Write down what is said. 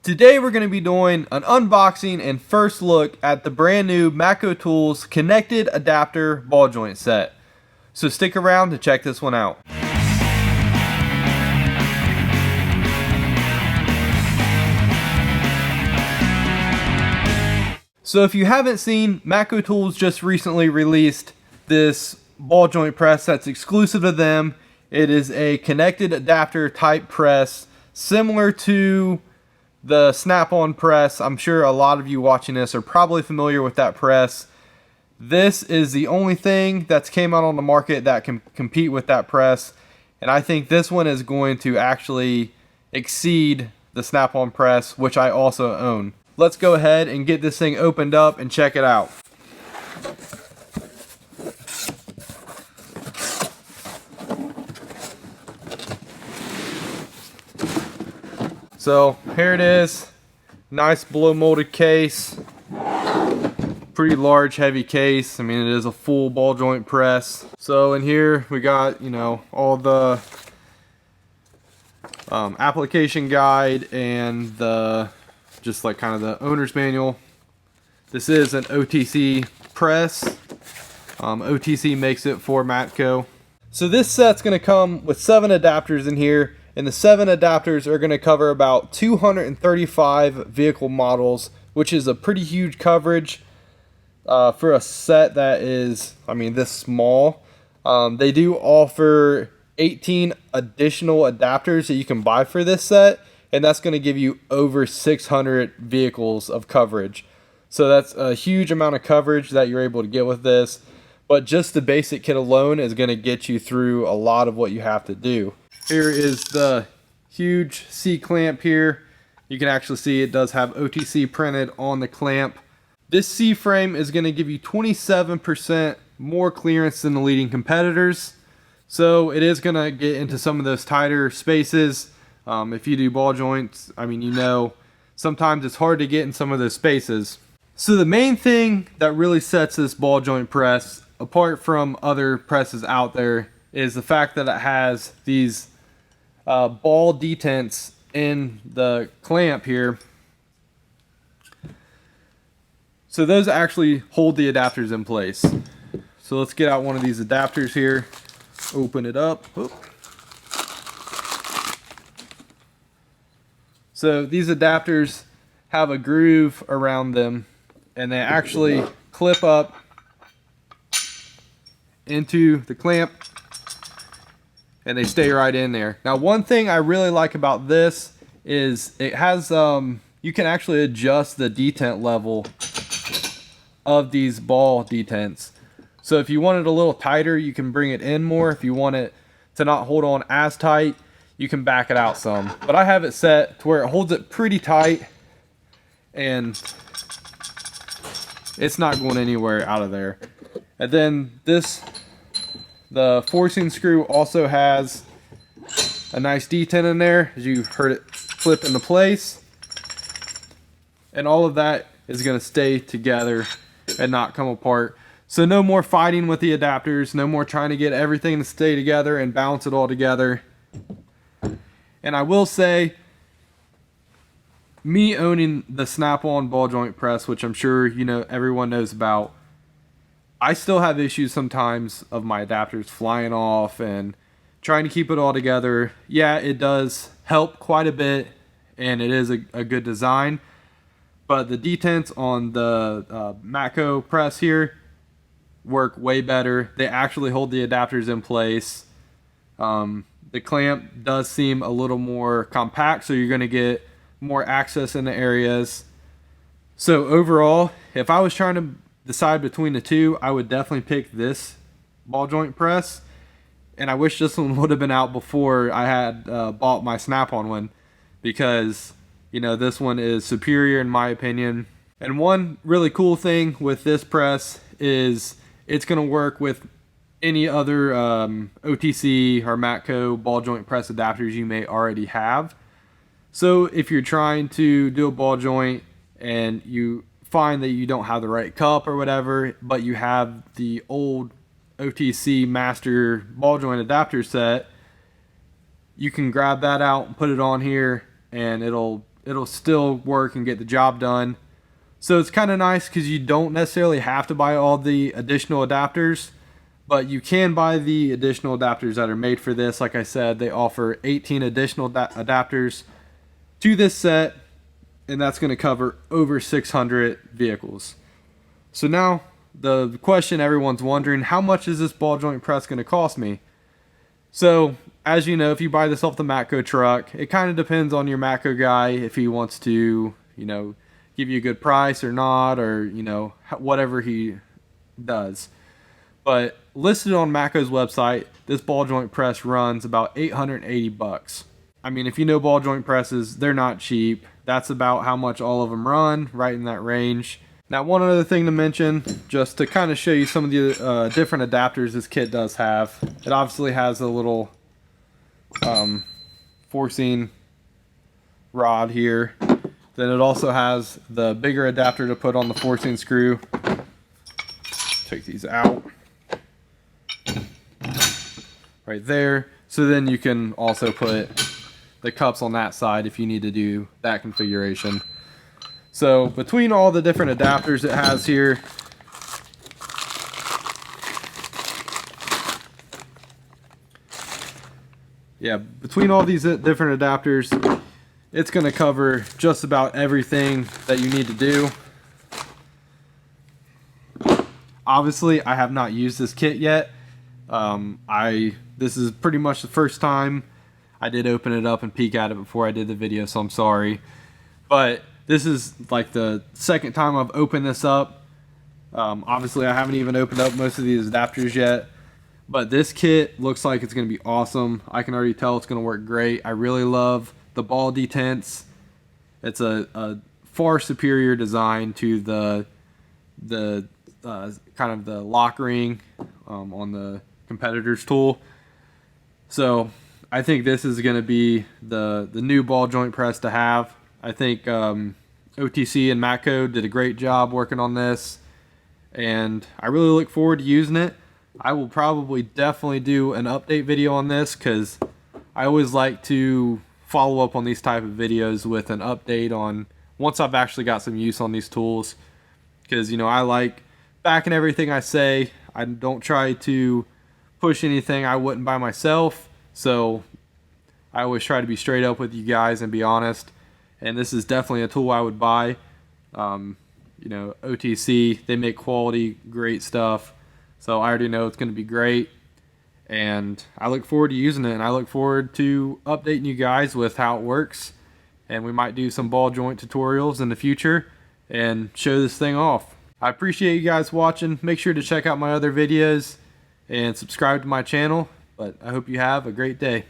Today we're going to be doing an unboxing and first look at the brand new Matco Tools connected adapter ball joint set. So stick around to check this one out. So if you haven't seen, Matco Tools just recently released this ball joint press that's exclusive to them. It is a connected adapter type press similar to the snap-on press. I'm sure a lot of you watching this are probably familiar with that press. This is the only thing that's came out on the market that can compete with that press, and I think this one is going to actually exceed the snap-on press, which I also own. Let's go ahead and get this thing opened up and check it out. So here it is, nice blow molded case, pretty large heavy case. I mean, it is a full ball joint press. So in here we got, you know, all the application guide and the just like kind of the owner's manual. This is an OTC press. OTC makes it for Matco. So this set's going to come with 7 adapters in here. And the 7 adapters are going to cover about 235 vehicle models, which is a pretty huge coverage for a set that is, I mean, this small. They do offer 18 additional adapters that you can buy for this set, and that's going to give you over 600 vehicles of coverage. So that's a huge amount of coverage that you're able to get with this. But just the basic kit alone is going to get you through a lot of what you have to do. Here is the huge C-clamp here. You can actually see it does have OTC printed on the clamp. This C-frame is going to give you 27% more clearance than the leading competitors. So it is going to get into some of those tighter spaces. If you do ball joints, I mean, you know, sometimes it's hard to get in some of those spaces. So the main thing that really sets this ball joint press apart from other presses out there is the fact that it has these ball detents in the clamp here. So those actually hold the adapters in place. So let's get out one of these adapters here, open it up. Oop. So these adapters have a groove around them, and they actually clip up into the clamp, and they stay right in there. Now, one thing I really like about this is it has you can actually adjust the detent level of these ball detents. So if you want it a little tighter, you can bring it in more. If you want it to not hold on as tight, you can back it out some. But I have it set to where it holds it pretty tight, and it's not going anywhere out of there. And then the forcing screw also has a nice detent in there, as you heard it flip into place. And all of that is going to stay together and not come apart. So no more fighting with the adapters, no more trying to get everything to stay together and balance it all together. And I will say, me owning the snap-on ball joint press, which I'm sure you know everyone knows about, I still have issues sometimes of my adapters flying off and trying to keep it all together. Yeah, it does help quite a bit, and it is a good design. But the detents on the Matco press here work way better. They actually hold the adapters in place. The clamp does seem a little more compact, so you're going to get more access in the areas. So overall, if I was trying to decide between the two, I would definitely pick this ball joint press, and I wish this one would have been out before I had bought my snap-on one, because you know, this one is superior in my opinion. And one really cool thing with this press is it's going to work with any other OTC or Matco ball joint press adapters you may already have. So if you're trying to do a ball joint and you find that you don't have the right cup or whatever, but you have the old OTC master ball joint adapter set, you can grab that out and put it on here, and it'll it'll still work and get the job done. So it's kind of nice because you don't necessarily have to buy all the additional adapters, but you can buy the additional adapters that are made for this. Like I said, they offer 18 additional adapters to this set, and that's going to cover over 600 vehicles. So now the question everyone's wondering, how much is this ball joint press going to cost me? So as you know, if you buy this off the Matco truck, it kind of depends on your Matco guy if he wants to, give you a good price or not, or whatever he does. But listed on Matco's website, this ball joint press runs about $880. I mean, if you know ball joint presses, they're not cheap. That's about how much all of them run, right in that range. Now, one other thing to mention, just to kind of show you some of the different adapters this kit does have. It obviously has a little forcing rod here. Then it also has the bigger adapter to put on the forcing screw. Take these out. Right there. So then you can also put the cups on that side if you need to do that configuration. So between all the different adapters it has here, between all these different adapters, it's going to cover just about everything that you need to do. Obviously, I have not used this kit yet. This is pretty much the first time. I did open it up and peek at it before I did the video, so I'm sorry. But this is like the second time I've opened this up. Obviously, I haven't even opened up most of these adapters yet. But this kit looks like it's going to be awesome. I can already tell it's going to work great. I really love the ball detents. It's a far superior design to the kind of the lock ring on the competitor's tool. So I think this is going to be the new ball joint press to have. I think OTC and Matco did a great job working on this, and I really look forward to using it. I will probably definitely do an update video on this because I always like to follow up on these type of videos with an update on once I've actually got some use on these tools, because I like backing everything I say. I don't try to push anything I wouldn't buy myself, so I always try to be straight up with you guys and be honest. And this is definitely a tool I would buy. OTC, they make quality, great stuff, so I already know it's going to be great. And I look forward to using it, and I look forward to updating you guys with how it works. And we might do some ball joint tutorials in the future and show this thing off. I appreciate you guys watching. Make sure to check out my other videos and subscribe to my channel. But I hope you have a great day.